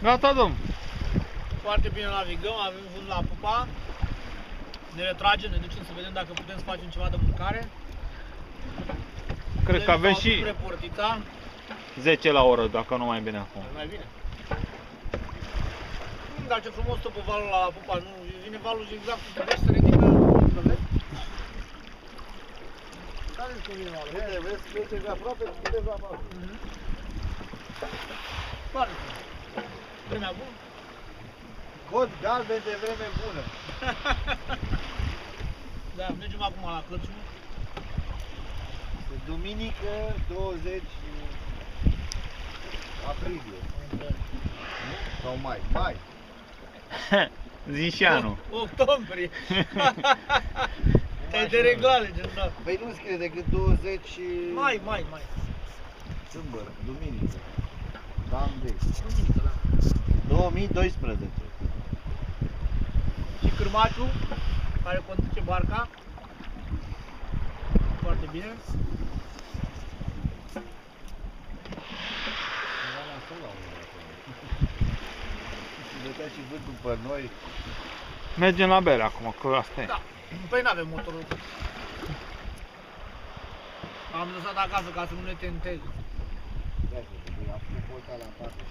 Gata, domn. Foarte bine navigăm, avem vânt la pupa. Ne retragem, ne ducem să vedem dacă putem să facem ceva de mâncare. Cred că avem și portița. 10 la oră, dacă nu mai bine acum. Mai bine. Dar ce frumos stă pe valul la pupa, nu? Vine valul exact cum trebuie să ridică. Care este vine valul? Vezi, vezi de aproape, vedeți la val. Foarte. Vremea bună. Cod galben de vreme bună. Da, mergem acum la Cățu. De duminică 20 aprilie. Sau mai. Mai. Zi și anul. Octombrie. Te-ai de reglale, gen, da. Păi nu scrie decât 20 Mai. sâmbătă, duminică. Cam vechi. Duminică, da. 2012. Și cârmaciul care conduce barca. Foarte bine. Era la sol la unul acolo. Și dădea și vântul pe noi. Mergem la bere acum, că asta e. Da. Păi n-avem motorul. Am lăsat acasă ca să nu ne tenteze. Da, să vedem, am pus la parte.